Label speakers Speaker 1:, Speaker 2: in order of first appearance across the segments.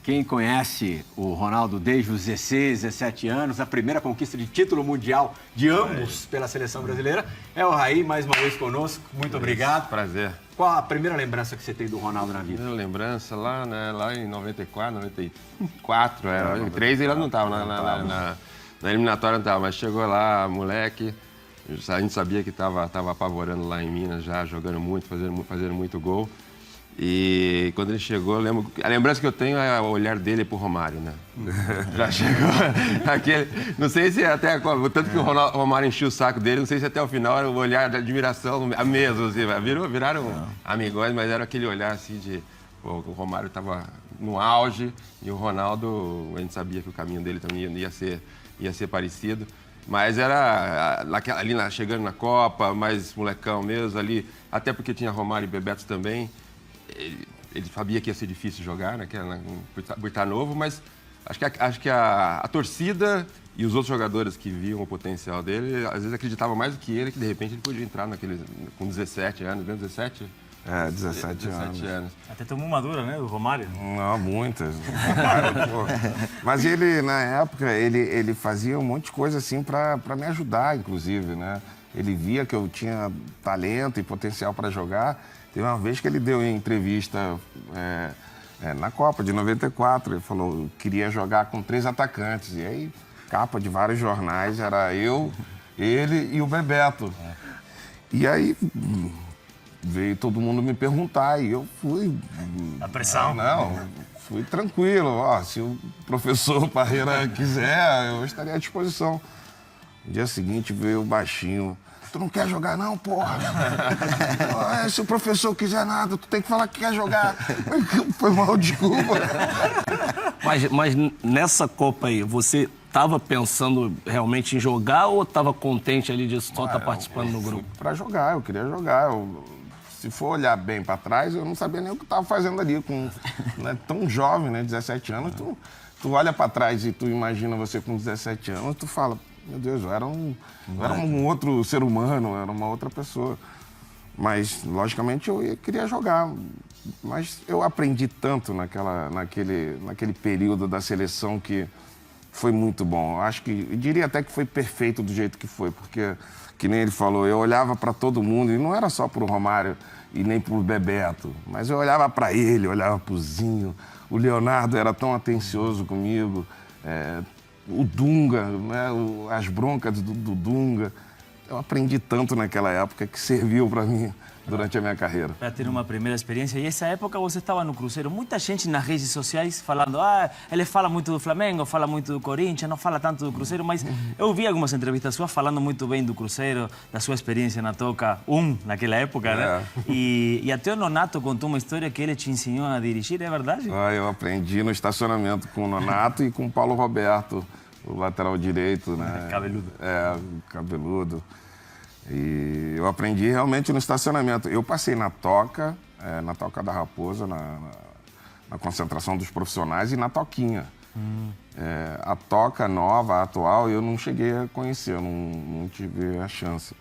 Speaker 1: Quem conhece o Ronaldo desde os 16, 17 anos, a primeira conquista de título mundial de ambos pela seleção brasileira, é o Raí, mais uma vez conosco. Muito obrigado.
Speaker 2: Prazer.
Speaker 1: Qual a primeira lembrança que você tem do Ronaldo na vida?
Speaker 2: Primeira lembrança lá em 94, 94, 93 ele não estava na eliminatória, não estava, mas chegou lá, moleque, a gente sabia que estava apavorando lá em Minas já, jogando muito, fazendo muito gol. E quando ele chegou, a lembrança que eu tenho é o olhar dele pro Romário, né? Já chegou aquele... Não sei se até... Tanto que o Romário encheu o saco dele, não sei se até o final era o olhar de admiração mesmo, assim, viraram amigões, mas era aquele olhar assim de... Pô, o Romário estava no auge e o Ronaldo, a gente sabia que o caminho dele também ia ser parecido. Mas era ali chegando na Copa, mais molecão mesmo ali, até porque tinha Romário e Bebeto também. Ele sabia que ia ser difícil jogar, né? Por estar novo, mas acho que a torcida e os outros jogadores que viam o potencial dele, às vezes acreditavam mais do que ele, que de repente ele podia entrar com 17 anos, bem 17?
Speaker 3: 17 anos.
Speaker 4: Até tomou uma dura, né, do Romário?
Speaker 3: Não, muitas. Mas ele, na época, ele fazia um monte de coisa assim para me ajudar, inclusive, né? Ele via que eu tinha talento e potencial para jogar. Teve uma vez que ele deu em entrevista na Copa de 94, ele falou que queria jogar com 3 atacantes. E aí, capa de vários jornais, era eu, ele e o Bebeto. E aí veio todo mundo me perguntar e eu fui...
Speaker 4: A pressão?
Speaker 3: Não, fui tranquilo. Ó, se o professor Parreira quiser, eu estaria à disposição. No dia seguinte veio o baixinho. Tu não quer jogar não, porra? Se o professor quiser nada, tu tem que falar que quer jogar. Foi mal, desculpa.
Speaker 5: Mas nessa Copa aí, você estava pensando realmente em jogar ou estava contente ali de só estar participando do grupo?
Speaker 3: Para jogar, eu queria jogar. Se for olhar bem para trás, eu não sabia nem o que estava fazendo ali. Né, tão jovem, né, 17 anos, tu olha para trás e tu imagina você com 17 anos, tu fala... Meu Deus, eu era um outro ser humano, era uma outra pessoa. Mas, logicamente, eu queria jogar. Mas eu aprendi tanto naquele período da seleção que foi muito bom. Eu diria até que foi perfeito do jeito que foi, porque, que nem ele falou, eu olhava para todo mundo, e não era só para o Romário e nem para o Bebeto, mas eu olhava para ele, olhava para o Zinho. O Leonardo era tão atencioso comigo. O Dunga, né? As broncas do Dunga. Eu aprendi tanto naquela época que serviu para mim durante a minha carreira.
Speaker 4: Para ter uma primeira experiência. E essa época você estava no Cruzeiro. Muita gente nas redes sociais falando ele fala muito do Flamengo, fala muito do Corinthians, não fala tanto do Cruzeiro, mas eu vi algumas entrevistas suas falando muito bem do Cruzeiro, da sua experiência na Toca 1, naquela época, né? E até o Nonato contou uma história que ele te ensinou a dirigir, é verdade?
Speaker 3: Eu aprendi no estacionamento com o Nonato e com o Paulo Roberto, o lateral direito, né?
Speaker 4: Cabeludo.
Speaker 3: Cabeludo. E eu aprendi realmente no estacionamento. Eu passei na Toca da Raposa, na concentração dos profissionais e na Toquinha. A Toca nova, a atual, eu não cheguei a conhecer, eu não tive a chance.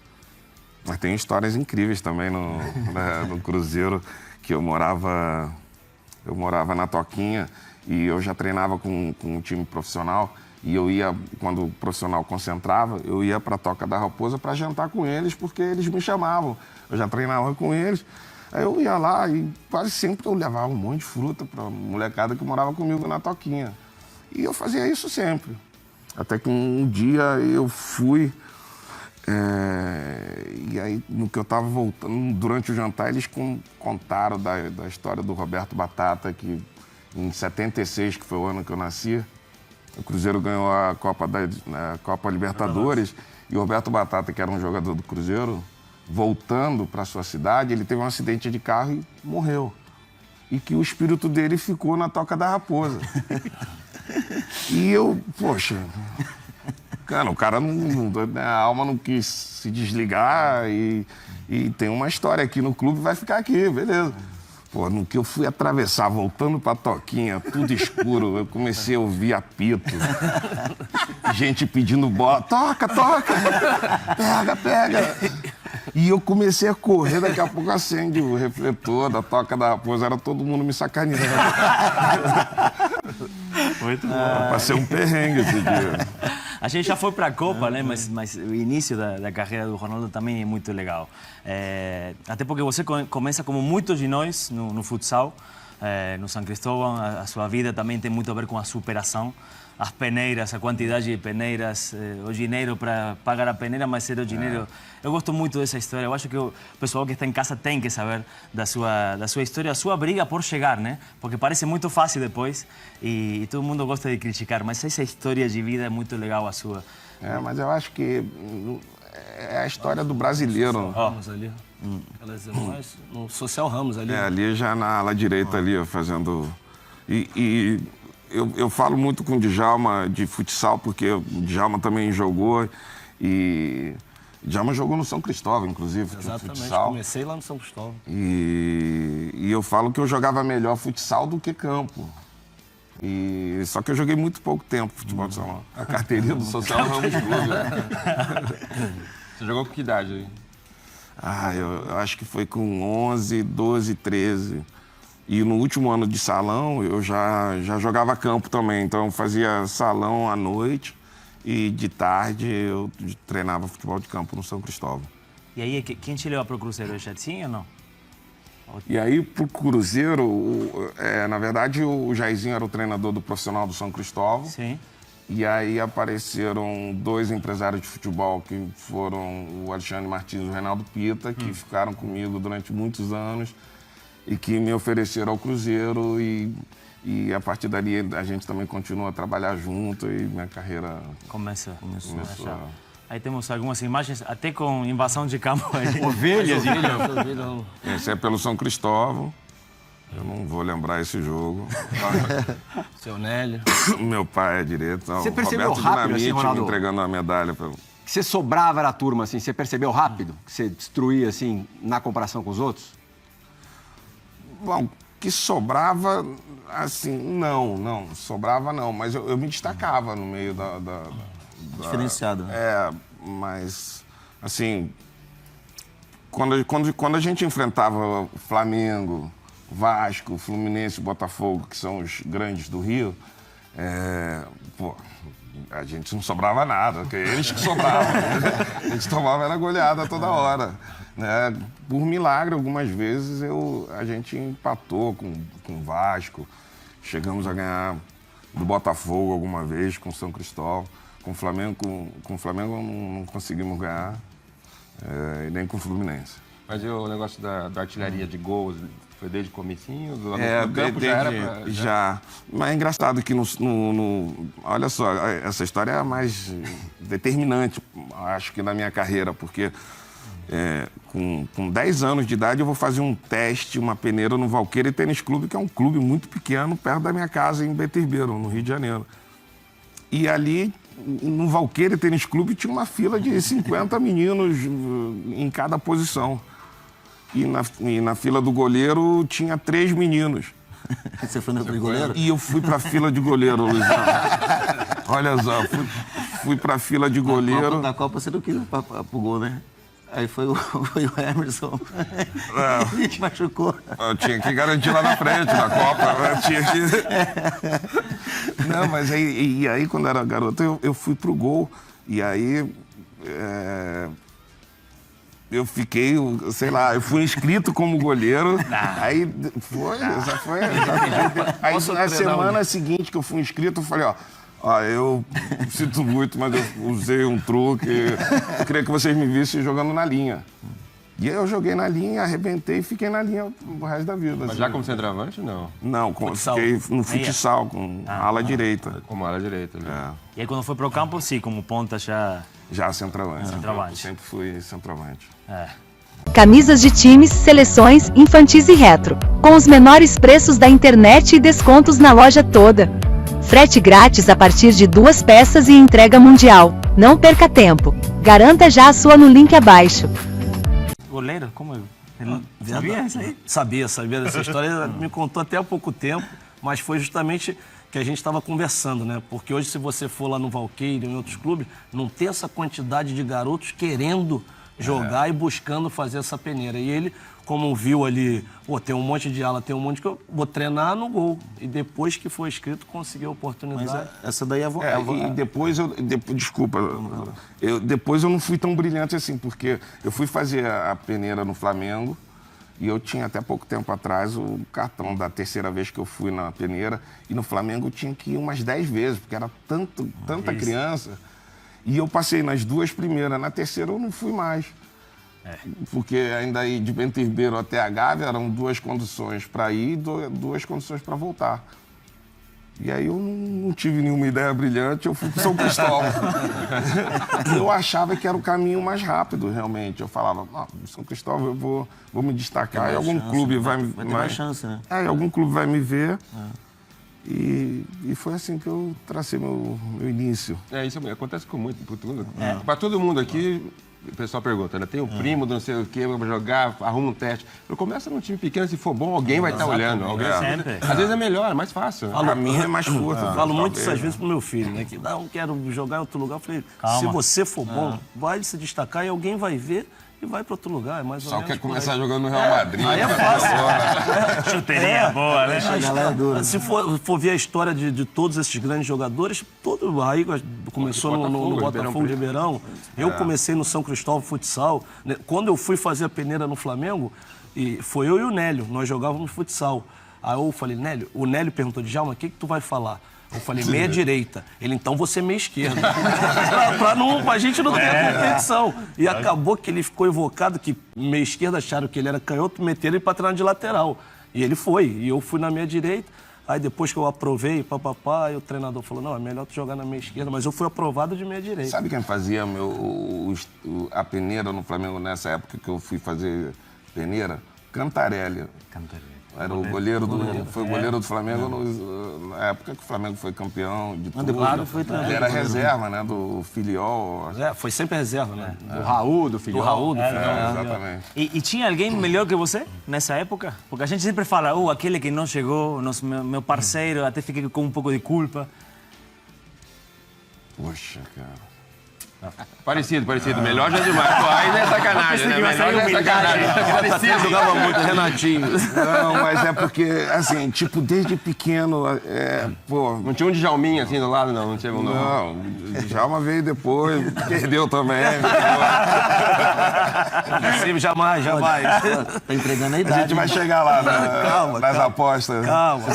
Speaker 3: Mas tem histórias incríveis também no Cruzeiro, que eu morava na Toquinha e eu já treinava com um time profissional. E eu ia, quando o profissional concentrava, eu ia para a Toca da Raposa para jantar com eles, porque eles me chamavam. Eu já treinava com eles. Aí eu ia lá e quase sempre eu levava um monte de fruta para a molecada que morava comigo na Toquinha. E eu fazia isso sempre. Até que um dia eu fui, e aí no que eu estava voltando, durante o jantar, eles contaram da história do Roberto Batata, que em 76, que foi o ano que eu nasci, o Cruzeiro ganhou a Copa Libertadores e o Roberto Batata, que era um jogador do Cruzeiro, voltando para sua cidade, ele teve um acidente de carro e morreu. E que o espírito dele ficou na Toca da Raposa. E eu, poxa, cara, o cara a alma não quis se desligar e tem uma história aqui no clube, vai ficar aqui, beleza. Pô, no que eu fui atravessar, voltando pra Toquinha, tudo escuro, eu comecei a ouvir apito. Gente pedindo bola. Toca, toca! Pega, pega! E eu comecei a correr, daqui a pouco acende o refletor da Toca da Raposa, era todo mundo me sacaneando.
Speaker 4: Muito bom.
Speaker 3: Passei um perrengue esse dia.
Speaker 4: A gente já foi para a Copa, né? Mas o início da carreira do Ronaldo também é muito legal. Até porque você começa como muitos de nós no futsal, no São Cristóvão. A sua vida também tem muito a ver com a superação. As peneiras, a quantidade de peneiras, o dinheiro para pagar a peneira, mas ser o dinheiro... Eu gosto muito dessa história. Eu acho que o pessoal que está em casa tem que saber da sua história, a sua briga por chegar, né? Porque parece muito fácil depois e todo mundo gosta de criticar, mas essa história de vida é muito legal, a sua.
Speaker 3: Mas eu acho que é a história do brasileiro.
Speaker 5: Ramos ali. Aquelas irmãs, no Social Ramos ali.
Speaker 3: Ali já na ala direita ali, ó, fazendo... Eu falo muito com o Djalma de futsal, porque o Djalma também jogou e... Djalma jogou no São Cristóvão, inclusive,
Speaker 5: Exatamente,
Speaker 3: futsal.
Speaker 5: comecei lá no São Cristóvão.
Speaker 3: E eu falo que eu jogava melhor futsal do que campo. Só que eu joguei muito pouco tempo futebol de salão. A carteirinha do Social Ramos Clube.
Speaker 2: Você jogou com que idade aí?
Speaker 3: Eu acho que foi com 11, 12, 13. E no último ano de salão, eu já jogava campo também. Então, eu fazia salão à noite e de tarde eu treinava futebol de campo no São Cristóvão.
Speaker 4: E aí, quem te levou para o Cruzeiro? O Jairzinho ou não?
Speaker 3: E aí, pro Cruzeiro, na verdade, o Jairzinho era o treinador do profissional do São Cristóvão.
Speaker 4: Sim.
Speaker 3: E aí apareceram dois empresários de futebol que foram o Alexandre Martins e o Reinaldo Pita, que ficaram comigo durante muitos anos e que me ofereceram ao Cruzeiro e a partir dali a gente também continua a trabalhar junto e minha carreira
Speaker 4: Começou.
Speaker 3: começou.
Speaker 4: Aí temos algumas imagens, até com invasão de campo.
Speaker 1: Ovelhas,
Speaker 3: Esse é pelo São Cristóvão. Eu não vou lembrar esse jogo.
Speaker 5: Seu Nélio.
Speaker 3: Meu pai é direito.
Speaker 1: Você percebeu
Speaker 3: Roberto
Speaker 1: rápido,
Speaker 3: Dinamite
Speaker 1: assim, Ronaldo?
Speaker 3: me entregando a medalha.
Speaker 1: Que você sobrava na turma, assim, você percebeu rápido? Que você destruía, assim, na comparação com os outros?
Speaker 3: Bom, que sobrava, assim, não. Sobrava não, mas eu me destacava no meio da
Speaker 6: Diferenciado, né?
Speaker 3: Mas, assim, quando a gente enfrentava Flamengo, Vasco, Fluminense, Botafogo, que são os grandes do Rio, a gente não sobrava nada, porque eles que sobravam. A gente tomava era goleada toda hora. Né? Por milagre, algumas vezes, a gente empatou com o Vasco, chegamos a ganhar do Botafogo alguma vez, com o São Cristóvão. Com o Flamengo não conseguimos ganhar, e nem com o Fluminense.
Speaker 2: Mas e o negócio da artilharia de gols, foi desde o comecinho? Do
Speaker 3: campo
Speaker 2: já era pra...
Speaker 3: Já. Mas é engraçado que olha só, essa história é a mais determinante, acho que, na minha carreira, porque com 10 anos de idade eu vou fazer um teste, uma peneira no Valqueira Tênis Clube, que é um clube muito pequeno, perto da minha casa, em Beto Ribeiro, no Rio de Janeiro. E ali, no Valqueira Tênis Clube, tinha uma fila de 50 meninos em cada posição. E na fila do goleiro tinha 3 meninos.
Speaker 6: Você foi no goleiro?
Speaker 3: E eu fui pra fila de goleiro, Luizão. Olha só, fui pra fila de goleiro.
Speaker 6: Na Copa você não quis ir pro gol, né? Aí foi o Emerson. Ele machucou.
Speaker 3: Eu tinha que garantir lá na frente, na Copa. Eu tinha que... Não, mas aí quando eu era garoto, eu fui pro gol. E aí... Eu fiquei, sei lá, eu fui inscrito como goleiro. Aí Aí na semana seguinte que eu fui inscrito, eu falei, eu sinto muito, mas eu usei um truque. Eu queria que vocês me vissem jogando na linha. E aí eu joguei na linha, arrebentei e fiquei na linha o resto da vida.
Speaker 2: Mas
Speaker 3: assim.
Speaker 2: já como centroavante, não?
Speaker 3: Não, fiquei no futsal, com ala direita.
Speaker 2: Como ala direita.
Speaker 4: E aí quando foi pro campo, sim, como ponta já...
Speaker 3: Já centroavante.
Speaker 4: Centroavante.
Speaker 3: Eu sempre fui centroavante.
Speaker 7: Camisas de times, seleções, infantis e retro. Com os menores preços da internet e descontos na loja toda. Frete grátis a partir de 2 peças e entrega mundial. Não perca tempo. Garanta já a sua no link abaixo.
Speaker 4: Goleiro? Como eu? Sabia isso aí?
Speaker 5: Sabia dessa história. Me contou até há pouco tempo, mas foi justamente que a gente estava conversando, né? Porque hoje, se você for lá no Valqueira, em outros clubes, não tem essa quantidade de garotos querendo jogar e buscando fazer essa peneira. E ele, como viu ali, pô, tem um monte de ala, tem um monte que eu vou treinar no gol. E depois que foi inscrito, consegui a oportunidade.
Speaker 6: Mas essa daí é
Speaker 3: E depois desculpa, depois eu não fui tão brilhante assim, porque eu fui fazer a peneira no Flamengo e eu tinha até pouco tempo atrás o cartão da terceira vez que eu fui na peneira, e no Flamengo eu tinha que ir umas 10 vezes, porque era tanta criança. E eu passei nas 2 primeiras, na terceira eu não fui mais. Porque ainda aí de Bento Ribeiro até a Gávea eram 2 condições para ir e 2 condições para voltar. E aí eu não tive nenhuma ideia brilhante, eu fui para São Cristóvão. Eu achava que era o caminho mais rápido, realmente. Eu falava, São Cristóvão eu vou me destacar, e algum clube vai
Speaker 6: ter mais chance, né?
Speaker 3: algum clube vai me ver. E foi assim que eu tracei meu início.
Speaker 2: Isso acontece com muito, por tudo. Para todo mundo aqui, o pessoal pergunta, né? Tem um primo do não sei o quê, vai jogar, arruma um teste. Eu começo num time pequeno, se for bom, alguém vai estar olhando.
Speaker 4: Sempre.
Speaker 2: Às vezes é melhor, é mais fácil.
Speaker 3: O caminho é mais curto.
Speaker 5: Falo muito isso às vezes pro meu filho, né? Que não quero jogar em outro lugar. Eu falei, se você for bom, vai se destacar e alguém vai ver e vai para outro lugar. É mais ou
Speaker 3: Só
Speaker 5: menos
Speaker 3: quer
Speaker 5: por aí.
Speaker 3: começar jogando no Real Madrid.
Speaker 5: Aí é fácil.
Speaker 4: Chuteirinha boa, né?
Speaker 6: A galera é dura.
Speaker 5: Se for ver a história de todos esses grandes jogadores, todo o Raí começou no Botafogo de Ribeirão. Eu comecei no São Cristóvão Futsal. Quando eu fui fazer a peneira no Flamengo, foi eu e o Nélio, nós jogávamos futsal. Aí eu falei, Nélio, o Nélio perguntou, Djalma, o que tu vai falar? Eu falei, meia direita. Ele, então você meia esquerda. pra gente não ter a competição. E acabou que ele ficou evocado, que meia esquerda acharam que ele era canhoto, meteram ele pra treinar de lateral. E ele foi. E eu fui na meia direita. Aí depois que eu aprovei, aí o treinador falou, não, é melhor tu jogar na meia esquerda. Mas eu fui aprovado de meia direita.
Speaker 3: Sabe quem fazia a peneira no Flamengo nessa época que eu fui fazer peneira? Cantarelli. Era o goleiro foi o goleiro do Flamengo na época que o Flamengo foi campeão de tudo. Ele era reserva, né, do Filiol.
Speaker 5: Foi sempre reserva, né?
Speaker 1: Do Raul, do filho.
Speaker 3: Exatamente.
Speaker 4: E tinha alguém melhor que você nessa época? Porque a gente sempre fala, aquele que não chegou, meu parceiro, até fiquei com um pouco de culpa.
Speaker 3: Poxa, cara.
Speaker 2: Parecido. Melhor já é demais. Pô, aí não é sacanagem, né? Melhor já é sacanagem.
Speaker 5: Parecido, jogava muito, Renatinho.
Speaker 3: Não, mas é porque, assim, tipo, desde pequeno,
Speaker 2: Não tinha um Djalminha assim do lado, não? Não tinha um
Speaker 3: Não, Djalma veio depois, perdeu também.
Speaker 5: Jamais.
Speaker 6: Tá entregando a
Speaker 3: A
Speaker 6: idade.
Speaker 3: gente vai chegar lá nas apostas.
Speaker 5: Calma,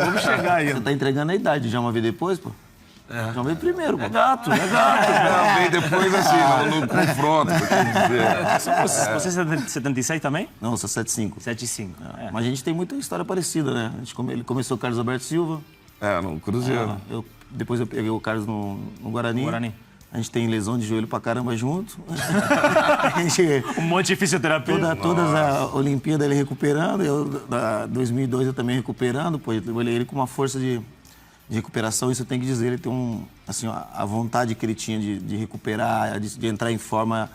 Speaker 5: vamos chegar aí.
Speaker 6: Você tá entregando a idade. Já uma vez depois, pô? Já veio primeiro, pô.
Speaker 5: É gato.
Speaker 3: Não, veio depois assim, no confronto, pra te dizer.
Speaker 4: Você é 76 também?
Speaker 6: Não, eu sou 75.
Speaker 4: 75.
Speaker 6: Mas a gente tem muita história parecida, né? Ele começou com o Carlos Alberto Silva.
Speaker 3: No Cruzeiro.
Speaker 6: Depois eu peguei o Carlos no Guarani. A gente tem lesão de joelho pra caramba junto.
Speaker 4: Um monte de fisioterapia.
Speaker 6: Todas a Olimpíada ele recuperando. Da 2002 eu também recuperando. Pô, eu olhei ele com uma força de recuperação, isso eu tenho que dizer. Ele tem a vontade que ele tinha de recuperar, de entrar em forma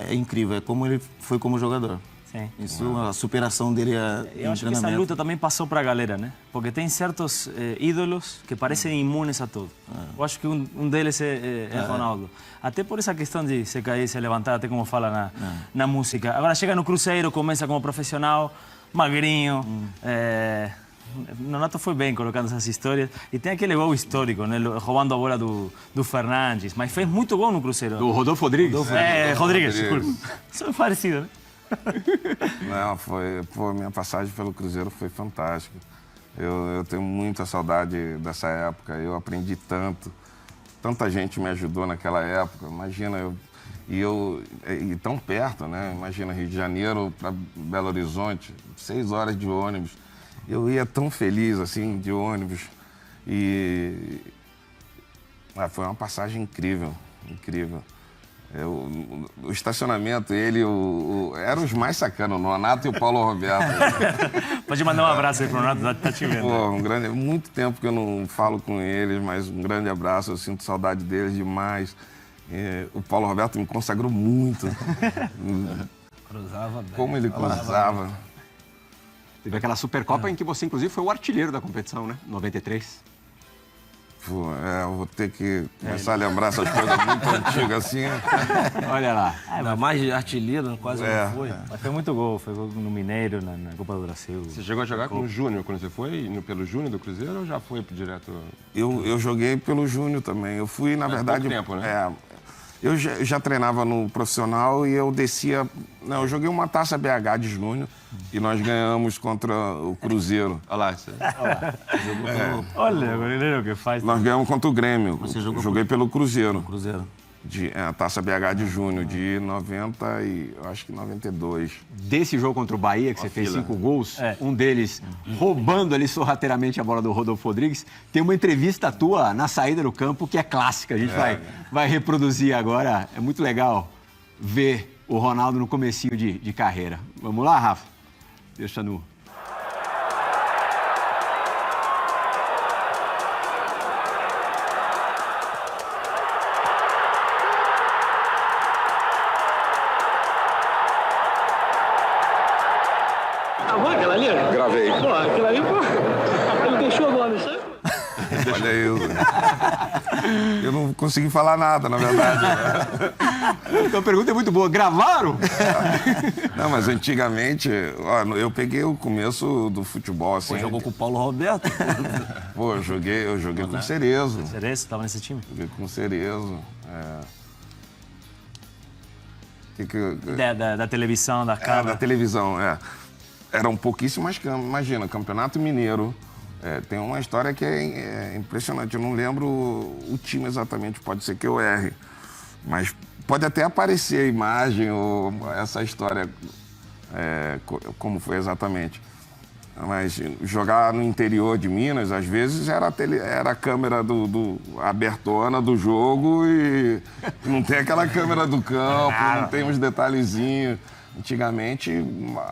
Speaker 6: é incrível. É como ele foi como jogador.
Speaker 4: Sim.
Speaker 6: Isso, a superação dele
Speaker 4: Eu acho que essa luta também passou para a galera, né? Porque tem certos ídolos que parecem imunes a tudo. Eu acho que um deles é Ronaldo. Até por essa questão de se cair, se levantar, até como fala na música. Agora chega no Cruzeiro, começa como profissional, magrinho. Nonato foi bem colocando essas histórias. E tem aquele gol histórico, né? Roubando a bola do Fernandes. Mas fez muito gol no Cruzeiro.
Speaker 1: Do Rodolfo Rodrigues.
Speaker 4: Rodrigues, desculpa. Isso é parecido, né?
Speaker 3: Não, minha passagem pelo Cruzeiro foi fantástica. Eu tenho muita saudade dessa época. Eu aprendi tanto. Tanta gente me ajudou naquela época. Imagina, e tão perto, né? Imagina, Rio de Janeiro para Belo Horizonte, 6 horas de ônibus. Eu ia tão feliz, assim, de ônibus. Foi uma passagem incrível. O estacionamento, eram os mais sacanos, o Nonato e o Paulo Roberto.
Speaker 4: Pode mandar um abraço aí pro Nonato, tá te vendo.
Speaker 3: Pô, muito tempo que eu não falo com eles, mas um grande abraço, eu sinto saudade deles demais. O Paulo Roberto me consagrou muito.
Speaker 5: Cruzava bem.
Speaker 3: Como ele cruzava.
Speaker 1: Teve aquela Supercopa em que você, inclusive, foi o artilheiro da competição, né? 93.
Speaker 3: Pô, eu vou ter que começar a lembrar essas coisas muito antigas assim.
Speaker 1: Olha lá.
Speaker 5: Ainda mais de artilheiro, quase não foi.
Speaker 4: Mas foi muito gol, foi gol no Mineiro, na Copa do Brasil.
Speaker 2: Você chegou a jogar com o Júnior quando você foi? Pelo Júnior do Cruzeiro ou já foi direto?
Speaker 3: Eu joguei pelo Júnior também. Eu fui, na verdade...
Speaker 2: pouco tempo, né?
Speaker 3: Eu já treinava no profissional e eu descia... Não, eu joguei uma Taça BH de Júnior e nós ganhamos contra o Cruzeiro.
Speaker 2: Olha lá, isso
Speaker 4: Olha, o goleiro que faz.
Speaker 3: Nós ganhamos contra o Grêmio.
Speaker 6: Você jogou
Speaker 3: Joguei pelo Cruzeiro.
Speaker 6: Cruzeiro.
Speaker 3: A Taça BH de Júnior, de 90 e eu acho que 92.
Speaker 1: Desse jogo contra o Bahia, que você fez 5 gols, um deles roubando ali sorrateiramente a bola do Rodolfo Rodrigues, tem uma entrevista tua na saída do campo que é clássica. A gente vai reproduzir agora. É muito legal ver o Ronaldo no comecinho de carreira. Vamos lá, Rafa? Deixa no...
Speaker 8: Aquela ali?
Speaker 3: Gravei.
Speaker 8: Pô, aquela ali, pô, ele deixou o nome, sabe?
Speaker 3: Olha eu. Eu não consegui falar nada, na verdade.
Speaker 1: Então a pergunta é muito boa. Gravaram?
Speaker 3: Não, mas antigamente, ó, eu peguei o começo do futebol, assim.
Speaker 5: Pô, jogou com o Paulo Roberto.
Speaker 3: Pô, eu joguei com o Cerezo.
Speaker 4: Cerezo, estava nesse time?
Speaker 3: Joguei com o Cerezo.
Speaker 4: Da televisão, da câmera.
Speaker 3: Da televisão, Eram pouquíssimas câmeras. Imagina, Campeonato Mineiro. Tem uma história que é impressionante. Eu não lembro o time exatamente, pode ser que eu erre. Mas pode até aparecer a imagem ou essa história, como foi exatamente. Mas jogar no interior de Minas, às vezes, era a câmera abertona do jogo e não tem aquela câmera do campo, não tem uns detalhezinhos. Antigamente,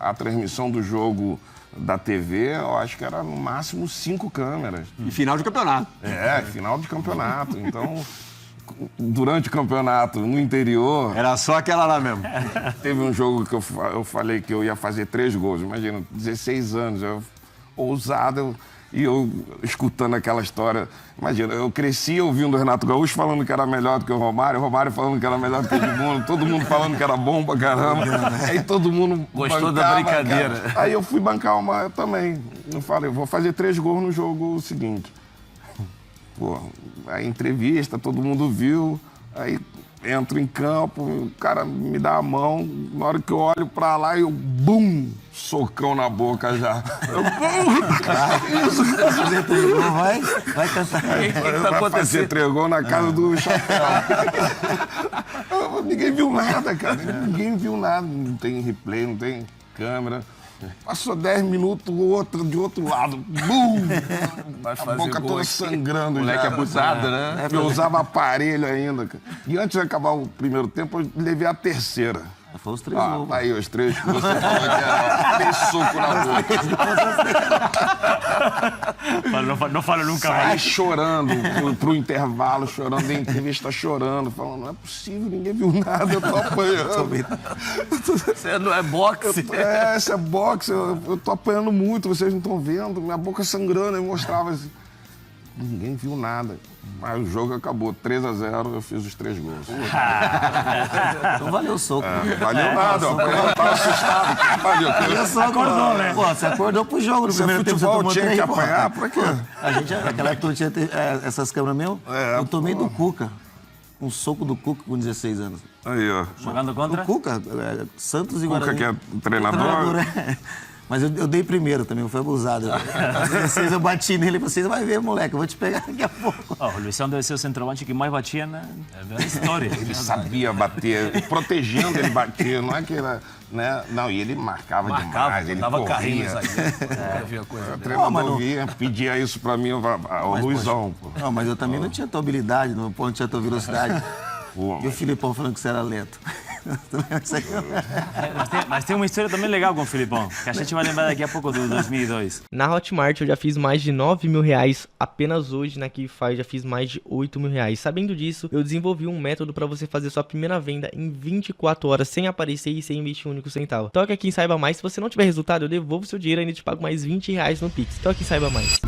Speaker 3: a transmissão do jogo da TV, eu acho que era no máximo 5 câmeras.
Speaker 1: E final de campeonato.
Speaker 3: Final de campeonato. Então, durante o campeonato, no interior...
Speaker 1: Era só aquela lá mesmo.
Speaker 3: Teve um jogo que eu falei que eu ia fazer 3 gols. Imagina, 16 anos, ousado, e eu escutando aquela história. Imagina, eu cresci ouvindo o Renato Gaúcho falando que era melhor do que o Romário falando que era melhor do que o Edmundo, todo mundo falando que era bom pra caramba. Aí todo mundo
Speaker 5: Gostou da brincadeira.
Speaker 3: Cara. Aí eu fui bancar uma também. Eu falei, vou fazer 3 gols no jogo seguinte. Pô, aí entrevista, todo mundo viu, aí entro em campo, o cara me dá a mão, na hora que eu olho pra lá, eu, bum, socão na boca já. Eu,
Speaker 6: Vai cantar.
Speaker 3: vai fazer 3 gols na casa do Chapéu. Ninguém viu nada, cara, ninguém viu nada, não tem replay, não tem câmera. Passou 10 minutos, outro de outro lado. Bum! A boca toda sangrando.
Speaker 2: Moleque
Speaker 3: já.
Speaker 2: abusado, né?
Speaker 3: Eu usava aparelho ainda. Cara. E antes de acabar o primeiro tempo, eu levei a terceira.
Speaker 6: Foi os 3 gols.
Speaker 3: Aí, os 3 que você falou que era 3 socos na boca.
Speaker 4: Não falo nunca
Speaker 3: Sai
Speaker 4: mais.
Speaker 3: chorando pro intervalo, chorando, da entrevista chorando, falando, não é possível, ninguém viu nada, eu tô apanhando.
Speaker 5: Você não é boxe.
Speaker 3: Isso é boxe, eu tô apanhando muito, vocês não estão vendo, minha boca sangrando, eu mostrava assim. Ninguém viu nada. Mas o jogo acabou 3-0, eu fiz os 3 gols.
Speaker 6: Então valeu o soco.
Speaker 3: Valeu nada, ó. Eu tava assustado. Valeu.
Speaker 6: Você só acordou, né? Pô, você acordou pro jogo no
Speaker 3: Você
Speaker 6: primeiro tempo.
Speaker 3: futebol
Speaker 6: Você
Speaker 3: tinha
Speaker 6: tomou
Speaker 3: que
Speaker 6: 3,
Speaker 3: apanhar, pra quê?
Speaker 6: A gente, aquela época tinha essas câmeras mesmo. Eu tomei do Cuca. Um soco do Cuca com 16 anos.
Speaker 3: Aí, ó.
Speaker 4: Jogando contra?
Speaker 6: Do Cuca, Santos e
Speaker 3: Cuca,
Speaker 6: Guarani.
Speaker 3: que é treinador.
Speaker 6: Mas eu dei primeiro também, eu fui abusado. Eu bati nele e falei, você vai ver, moleque, eu vou te pegar daqui a pouco.
Speaker 4: O Luizão deve ser o centroavante que mais batia na história.
Speaker 3: Ele sabia bater, protegendo ele batia, não é que era, né? Não, e ele marcava demais, ele
Speaker 5: dava carrinho
Speaker 3: corria.
Speaker 5: nunca vi a coisa
Speaker 3: O treinador via, pedia isso pra mim, o Luizão. Pô.
Speaker 6: Não, mas eu também não tinha tua habilidade, não tinha tua velocidade. E o Filipão falando que você era lento.
Speaker 4: Mas tem uma história também legal com o Filipão, que a gente vai lembrar daqui a pouco do 2002.
Speaker 9: Na Hotmart eu já fiz mais de 9 mil reais, apenas hoje na Kify já fiz mais de 8 mil reais. Sabendo disso, eu desenvolvi um método para você fazer sua primeira venda em 24 horas sem aparecer e sem investir um único centavo. Toque aqui em Saiba Mais, se você não tiver resultado eu devolvo seu dinheiro e ainda te pago mais 20 reais no Pix. Toque em Saiba Mais.